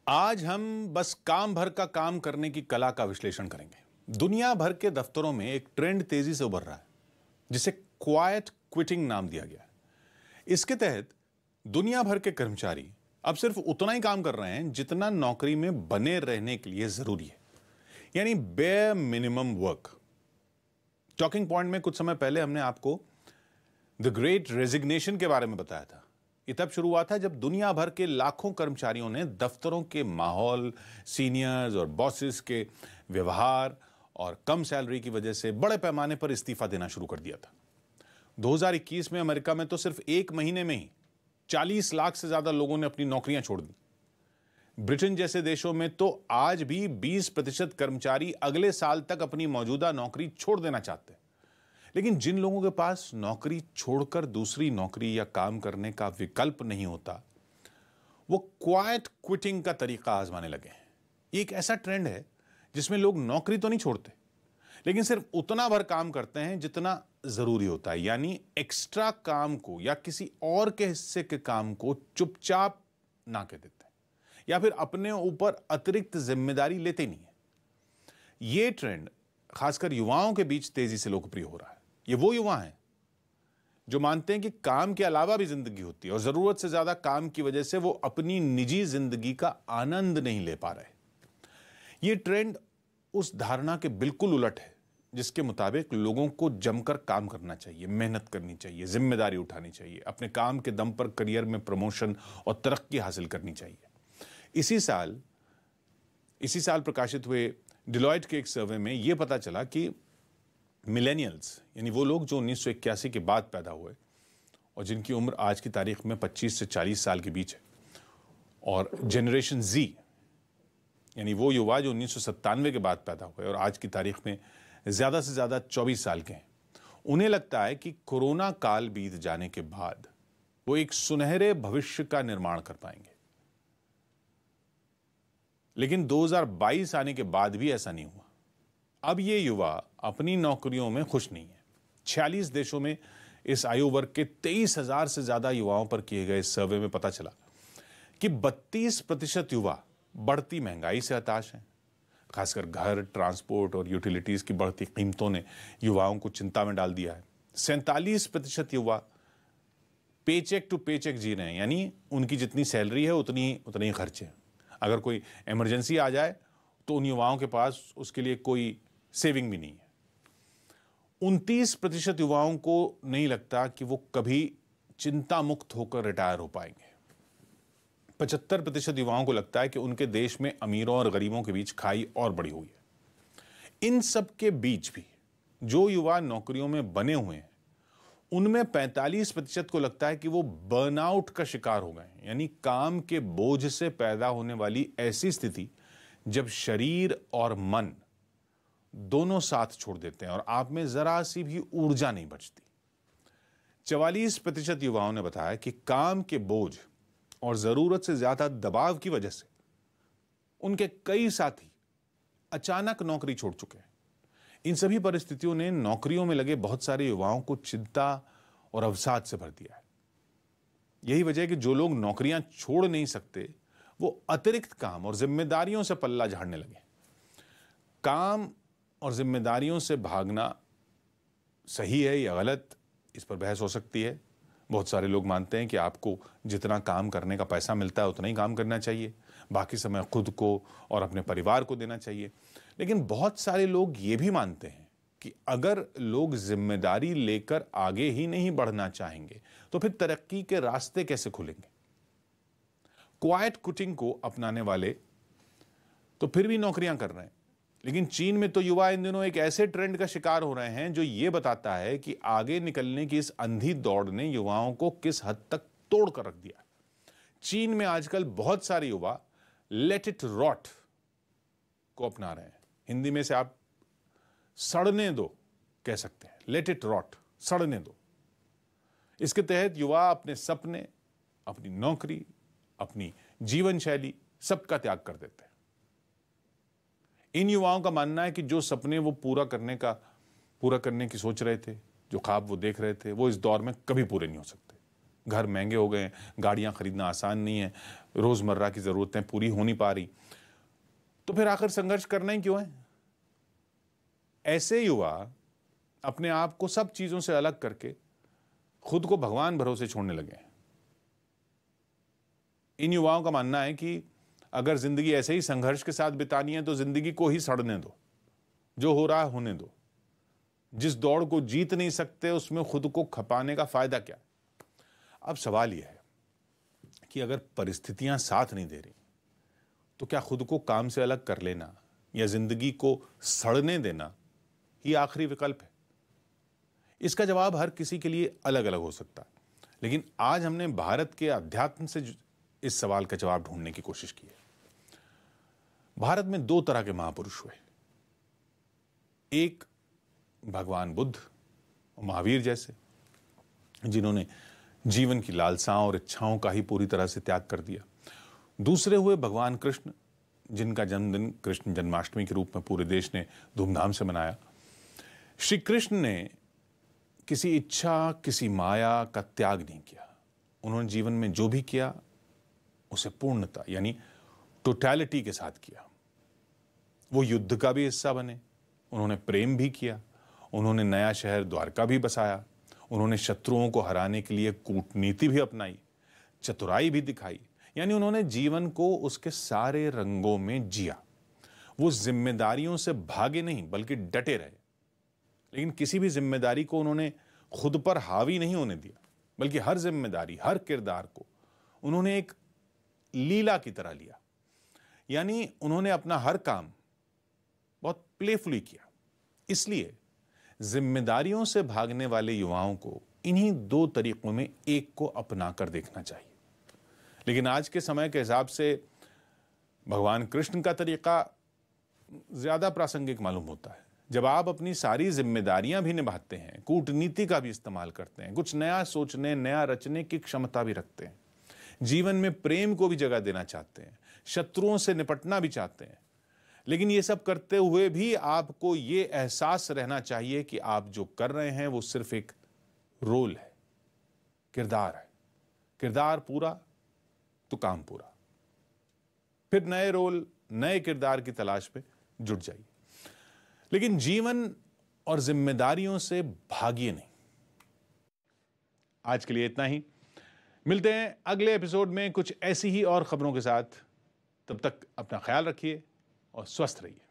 आज हम बस काम भर का काम करने की कला का विश्लेषण करेंगे। दुनिया भर के दफ्तरों में एक ट्रेंड तेजी से उभर रहा है जिसे क्वाइट क्विटिंग नाम दिया गया है। इसके तहत दुनिया भर के कर्मचारी अब सिर्फ उतना ही काम कर रहे हैं जितना नौकरी में बने रहने के लिए जरूरी है, यानी bare minimum work. Talking point में कुछ समय पहले हमने आपको द ग्रेट रेजिग्नेशन के बारे में बताया था। ये तब शुरू हुआ था जब दुनिया भर के लाखों कर्मचारियों ने दफ्तरों के माहौल, सीनियर्स और बॉसेस के व्यवहार और कम सैलरी की वजह से बड़े पैमाने पर इस्तीफा देना शुरू कर दिया था। 2021 में अमेरिका में तो सिर्फ एक महीने में ही 40 लाख से ज्यादा लोगों ने अपनी नौकरियां छोड़ दी। ब्रिटेन जैसे देशों में तो आज भी 20% कर्मचारी अगले साल तक अपनी मौजूदा नौकरी छोड़ देना चाहते हैं। लेकिन जिन लोगों के पास नौकरी छोड़कर दूसरी नौकरी या काम करने का विकल्प नहीं होता, वो क्वाइट क्विटिंग का तरीका आजमाने लगे हैं। ये एक ऐसा ट्रेंड है जिसमें लोग नौकरी तो नहीं छोड़ते, लेकिन सिर्फ उतना भर काम करते हैं जितना जरूरी होता है, यानी एक्स्ट्रा काम को या किसी और के हिस्से के काम को चुपचाप ना कह देते हैं या फिर अपने ऊपर अतिरिक्त जिम्मेदारी लेते नहीं है। ये ट्रेंड खासकर युवाओं के बीच तेजी से लोकप्रिय हो रहा है। ये वो युवा हैं जो मानते हैं कि काम के अलावा भी जिंदगी होती है और जरूरत से ज्यादा काम की वजह से वो अपनी निजी जिंदगी का आनंद नहीं ले पा रहे। ये ट्रेंड उस धारणा के बिल्कुल उलट है जिसके मुताबिक लोगों को जमकर काम करना चाहिए, मेहनत करनी चाहिए, जिम्मेदारी उठानी चाहिए, अपने काम के दम पर करियर में प्रमोशन और तरक्की हासिल करनी चाहिए। इसी साल प्रकाशित हुए डिलॉयट के एक सर्वे में यह पता चला कि मिलेनियल्स, यानी वो लोग जो 1981 के बाद पैदा हुए और जिनकी उम्र आज की तारीख में 25 से 40 साल के बीच है, और जनरेशन जी, यानी वो युवा जो 1997 के बाद पैदा हुए और आज की तारीख में ज्यादा से ज्यादा 24 साल के हैं, उन्हें लगता है कि कोरोना काल बीत जाने के बाद वो एक सुनहरे भविष्य का निर्माण कर पाएंगे। लेकिन 2022 आने के बाद भी ऐसा नहीं हुआ। अब ये युवा अपनी नौकरियों में खुश नहीं है। 46 देशों में इस आयु वर्ग के 23,000 से ज्यादा युवाओं पर किए गए सर्वे में पता चला कि 32% युवा बढ़ती महंगाई से हताश हैं। खासकर घर, ट्रांसपोर्ट और यूटिलिटीज की बढ़ती कीमतों ने युवाओं को चिंता में डाल दिया है। 47% युवा पेचेक टू पेचेक जी रहे हैं, यानी उनकी जितनी सैलरी है उतनी ही खर्चे हैं। अगर कोई इमरजेंसी आ जाए तो उन युवाओं के पास उसके लिए कोई सेविंग भी नहीं है। 29% युवाओं को नहीं लगता कि वो कभी चिंता मुक्त होकर रिटायर हो पाएंगे। 75% युवाओं को लगता है कि उनके देश में अमीरों और गरीबों के बीच खाई और बड़ी हुई है। इन सब के बीच भी जो युवा नौकरियों में बने हुए हैं, उनमें 45% को लगता है कि वो बर्नआउट का शिकार हो गए हैं, यानी काम के बोझ से पैदा होने वाली ऐसी स्थिति जब शरीर और मन दोनों साथ छोड़ देते हैं और आप में जरा सी भी ऊर्जा नहीं बचती। 44% युवाओं ने बताया कि काम के बोझ और जरूरत से ज्यादा दबाव की वजह से उनके कई साथी अचानक नौकरी छोड़ चुके हैं। इन सभी परिस्थितियों ने नौकरियों में लगे बहुत सारे युवाओं को चिंता और अवसाद से भर दिया है। यही वजह है कि जो लोग नौकरियां छोड़ नहीं सकते वो अतिरिक्त काम और जिम्मेदारियों से पल्ला झाड़ने लगे। काम और जिम्मेदारियों से भागना सही है या गलत, इस पर बहस हो सकती है। बहुत सारे लोग मानते हैं कि आपको जितना काम करने का पैसा मिलता है उतना ही काम करना चाहिए, बाकी समय खुद को और अपने परिवार को देना चाहिए। लेकिन बहुत सारे लोग ये भी मानते हैं कि अगर लोग जिम्मेदारी लेकर आगे ही नहीं बढ़ना चाहेंगे तो फिर तरक्की के रास्ते कैसे खुलेंगे। क्वाइट क्विटिंग को अपनाने वाले तो फिर भी नौकरियां कर रहे हैं, लेकिन चीन में तो युवा इन दिनों एक ऐसे ट्रेंड का शिकार हो रहे हैं जो ये बताता है कि आगे निकलने की इस अंधी दौड़ ने युवाओं को किस हद तक तोड़ कर रख दिया। चीन में आजकल बहुत सारे युवा लेट इट रॉट को अपना रहे हैं। हिंदी में से आप सड़ने दो कह सकते हैं, लेट इट रॉट, सड़ने दो। इसके तहत युवा अपने सपने, अपनी नौकरी, अपनी जीवन शैली सबका त्याग कर देते हैं। इन युवाओं का मानना है कि जो सपने वो पूरा करने की सोच रहे थे, जो ख्वाब वो देख रहे थे, वो इस दौर में कभी पूरे नहीं हो सकते। घर महंगे हो गए हैं, गाड़ियां खरीदना आसान नहीं है, रोजमर्रा की जरूरतें पूरी हो नहीं पा रही, तो फिर आखिर संघर्ष करना ही क्यों है? ऐसे युवा अपने आप को सब चीजों से अलग करके खुद को भगवान भरोसे छोड़ने लगे हैं। इन युवाओं का मानना है कि अगर जिंदगी ऐसे ही संघर्ष के साथ बितानी है तो जिंदगी को ही सड़ने दो, जो हो रहा है होने दो। जिस दौड़ को जीत नहीं सकते उसमें खुद को खपाने का फायदा क्या? अब सवाल यह है कि अगर परिस्थितियां साथ नहीं दे रही तो क्या खुद को काम से अलग कर लेना या जिंदगी को सड़ने देना ही आखिरी विकल्प है? इसका जवाब हर किसी के लिए अलग अलग हो सकता है, लेकिन आज हमने भारत के अध्यात्म से इस सवाल का जवाब ढूंढने की कोशिश की है। भारत में दो तरह के महापुरुष हुए, एक भगवान बुद्ध और महावीर जैसे, जिन्होंने जीवन की लालसाओं और इच्छाओं का ही पूरी तरह से त्याग कर दिया। दूसरे हुए भगवान कृष्ण, जिनका जन्मदिन कृष्ण जन्माष्टमी के रूप में पूरे देश ने धूमधाम से मनाया। श्री कृष्ण ने किसी इच्छा, किसी माया का त्याग नहीं किया। उन्होंने जीवन में जो भी किया उसे पूर्णता यानी टोटैलिटी के साथ किया। वो युद्ध का भी हिस्सा बने, उन्होंने प्रेम भी किया, उन्होंने नया शहर द्वारका भी बसाया, उन्होंने शत्रुओं को हराने के लिए कूटनीति भी अपनाई, चतुराई भी दिखाई, यानी उन्होंने जीवन को उसके सारे रंगों में जिया। वो जिम्मेदारियों से भागे नहीं बल्कि डटे रहे, लेकिन किसी भी जिम्मेदारी को उन्होंने खुद पर हावी नहीं होने दिया, बल्कि हर जिम्मेदारी, हर किरदार को उन्होंने एक लीला की तरह लिया। यानी उन्होंने अपना हर काम बहुत प्लेफुली किया। इसलिए जिम्मेदारियों से भागने वाले युवाओं को इन्हीं दो तरीकों में एक को अपना कर देखना चाहिए। लेकिन आज के समय के हिसाब से भगवान कृष्ण का तरीका ज्यादा प्रासंगिक मालूम होता है। जब आप अपनी सारी जिम्मेदारियां भी निभाते हैं, कूटनीति का भी इस्तेमाल करते हैं, कुछ नया सोचने, नया रचने की क्षमता भी रखते हैं, जीवन में प्रेम को भी जगह देना चाहते हैं, शत्रुओं से निपटना भी चाहते हैं, लेकिन ये सब करते हुए भी आपको ये एहसास रहना चाहिए कि आप जो कर रहे हैं वो सिर्फ एक रोल है, किरदार है। किरदार पूरा तो काम पूरा। फिर नए रोल, नए किरदार की तलाश में जुट जाइए, लेकिन जीवन और जिम्मेदारियों से भागिए नहीं। आज के लिए इतना ही। मिलते हैं अगले एपिसोड में कुछ ऐसी ही और खबरों के साथ। तब तक अपना ख्याल रखिए और स्वस्थ रहिए।